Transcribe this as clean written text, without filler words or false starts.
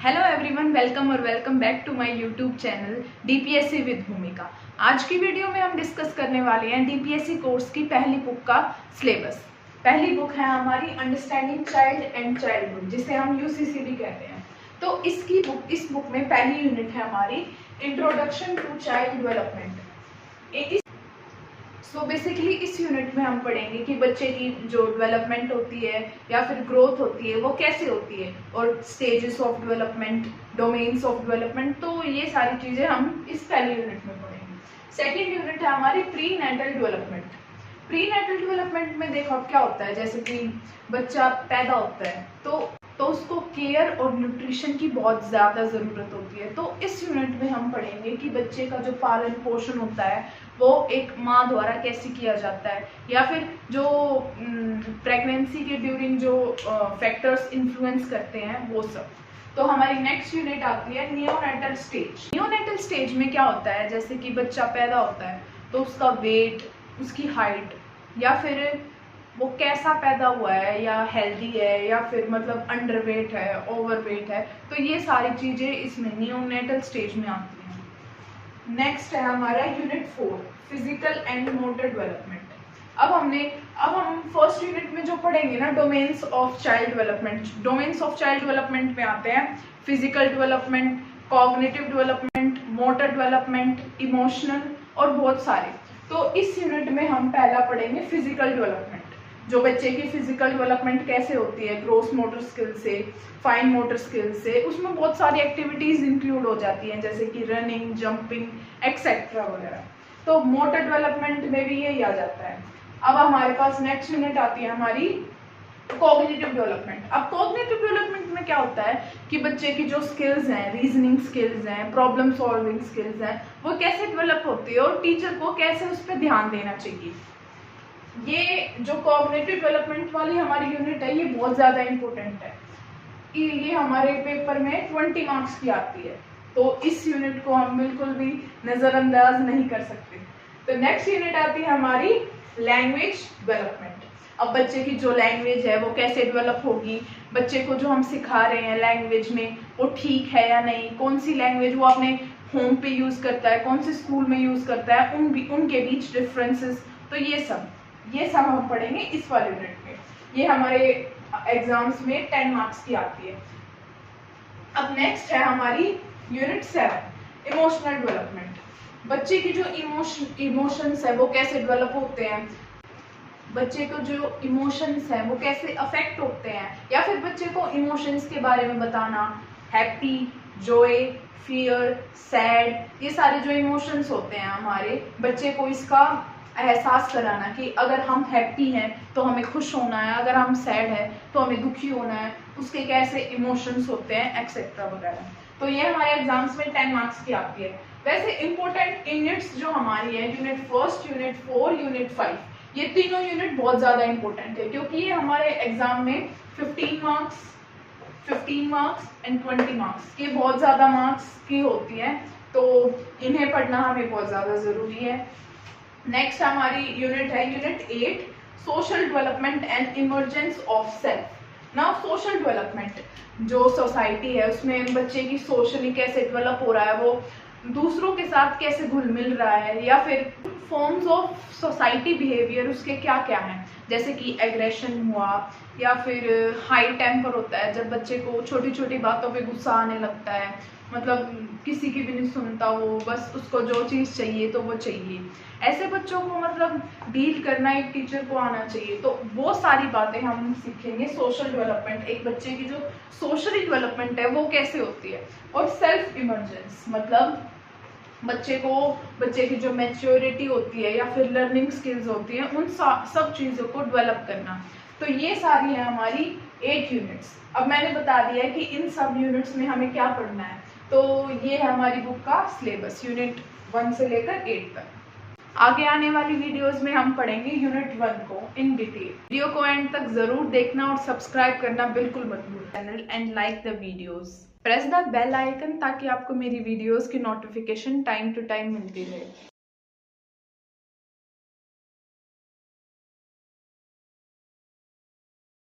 Hello everyone, welcome और welcome back to my YouTube channel DPSC with Bhumika. आज की video में हम डिस्कस करने वाले हैं डीपीएससी कोर्स की पहली बुक का सिलेबस। पहली बुक है हमारी अंडरस्टैंडिंग चाइल्ड एंड चाइल्डहुड, जिसे हम यूसीसी भी कहते हैं। तो इस बुक में पहली यूनिट है हमारी introduction to child development. So basically इस यूनिट में हम पढ़ेंगे कि बच्चे की जो डेवलपमेंट होती है या फिर ग्रोथ होती है वो कैसे होती है, और stages of development, domains of development. तो ये सारी चीजें हम इस पहली यूनिट में पढ़ेंगे। सेकेंड यूनिट है हमारी prenatal development. Prenatal development में देखो अब क्या होता है, जैसे कि बच्चा पैदा होता है तो उसको केयर और न्यूट्रिशन की बहुत ज़्यादा ज़रूरत होती है। तो इस यूनिट में हम पढ़ेंगे कि बच्चे का जो पालन पोषण होता है वो एक माँ द्वारा कैसे किया जाता है, या फिर जो प्रेगनेंसी के ड्यूरिंग जो फैक्टर्स इन्फ्लुएंस करते हैं वो सब। तो हमारी नेक्स्ट यूनिट आती है नियोनेटल स्टेज। नियोनेटल स्टेज में क्या होता है, जैसे कि बच्चा पैदा होता है तो उसका वेट, उसकी हाइट, या फिर वो कैसा पैदा हुआ है, या हेल्दी है या फिर मतलब अंडरवेट है, ओवरवेट है, तो ये सारी चीजें इसमें नियोनेटल स्टेज में आती हैं। नेक्स्ट है हमारा unit 4 physical and motor development. अब हम फर्स्ट यूनिट में जो पढ़ेंगे ना, domains of child development. Domains of child development में आते हैं physical development, cognitive development, motor development, emotional और बहुत सारे। तो इस यूनिट में हम पहला पढ़ेंगे फिजिकल डेवलपमेंट, जो बच्चे की फिजिकल डेवलपमेंट कैसे होती है, ग्रोस मोटर स्किल से, फाइन मोटर स्किल से। उसमें बहुत सारी एक्टिविटीज इंक्लूड हो जाती हैं, जैसे कि रनिंग, जंपिंग, एक्सेट्रा वगैरह। तो मोटर डेवलपमेंट में भी यही आ जाता है। अब हमारे पास नेक्स्ट यूनिट आती है हमारी कॉग्निटिव डेवलपमेंट। अब कॉग्निटिव डेवलपमेंट में क्या होता है कि बच्चे की जो स्किल्स हैं, रीजनिंग स्किल्स हैं, प्रॉब्लम सॉल्विंग स्किल्स हैं, वो कैसे डेवलप होती है और टीचर को कैसे उस पर ध्यान देना चाहिए। ये जो कॉग्निटिव डेवलपमेंट वाली हमारी यूनिट है ये बहुत ज्यादा इंपॉर्टेंट है। ये हमारे पेपर में 20 मार्क्स की आती है, तो इस यूनिट को हम बिल्कुल भी नजरअंदाज नहीं कर सकते। तो नेक्स्ट यूनिट आती है हमारी लैंग्वेज डेवलपमेंट। अब बच्चे की जो लैंग्वेज है वो कैसे डेवलप होगी, बच्चे को जो हम सिखा रहे हैं लैंग्वेज में वो ठीक है या नहीं, कौन सी लैंग्वेज वो अपने होम पे यूज करता है, कौन से स्कूल में यूज करता है, उनके बीच डिफरेंसेस। तो ये सब हम पढ़ेंगे इस वाले यूनिट में। ये हमारे एग्जाम्स में 10 मार्क्स की आती है। अब नेक्स्ट है हमारी यूनिट 7 इमोशनल डेवलपमेंट। बच्चे की जो इमोशंस है वो कैसे डेवलप होते हैं, बच्चे को जो इमोशंस है वो कैसे अफेक्ट होते हैं, या फिर बच्चे को इमोशंस के बारे में बताना, हैप्पी, जॉय, फियर, सैड, ये सारे जो इमोशंस होते हैं हमारे, बच्चे को इसका एहसास कराना कि अगर हम हैप्पी हैं तो हमें खुश होना है, अगर हम सैड है तो हमें दुखी होना है, उसके कैसे इमोशंस होते हैं, एक्सेट्रा वगैरह। तो ये हमारे एग्जाम्स में 10 मार्क्स की आती है। वैसे इंपॉर्टेंट यूनिट्स जो हमारी है, यूनिट 1, यूनिट 4, यूनिट 5, ये तीनों यूनिट बहुत ज्यादा इंपॉर्टेंट है, क्योंकि ये हमारे एग्जाम में 15 मार्क्स एंड 20 मार्क्स, ये बहुत ज्यादा मार्क्स की होती है, तो इन्हें पढ़ना हमें बहुत ज्यादा जरूरी है। नेक्स्ट हमारी यूनिट है unit 8 social development and emergence of self. Now social development, जो सोसाइटी है उसमें बच्चे की सोशली कैसे डेवलप हो रहा है, वो दूसरों के साथ कैसे घुल मिल रहा है, या फिर फॉर्म्स ऑफ सोसाइटी बिहेवियर उसके क्या क्या हैं, जैसे कि एग्रेशन हुआ, या फिर हाई टेम्पर होता है, जब बच्चे को छोटी छोटी बातों पे गुस्सा आने लगता है, मतलब किसी की भी नहीं सुनता, वो बस उसको जो चीज़ चाहिए तो वो चाहिए। ऐसे बच्चों को मतलब डील करना एक टीचर को आना चाहिए। तो वो सारी बातें हम सीखेंगे। सोशल डेवलपमेंट, एक बच्चे की जो सोशल डेवलपमेंट है वो कैसे होती है, और सेल्फ इमर्जेंस मतलब बच्चे की जो मैच्योरिटी होती है या फिर लर्निंग स्किल्स होती है, उन सब चीज़ों को डेवलप करना। तो ये सारी है हमारी 8 यूनिट्स। अब मैंने बता दिया है कि इन सब यूनिट्स में हमें क्या पढ़ना है। तो ये है हमारी बुक का सिलेबस यूनिट 1 से लेकर 8 तक। आगे आने वाली वीडियोस में हम पढ़ेंगे यूनिट 1 को इन डिटेल। वीडियो को एंड तक जरूर देखना और सब्सक्राइब करना बिल्कुल मत भूलना channel, and like the videos. Press the bell icon ताकि आपको मेरी वीडियोस की नोटिफिकेशन टाइम टू टाइम मिलती रहे।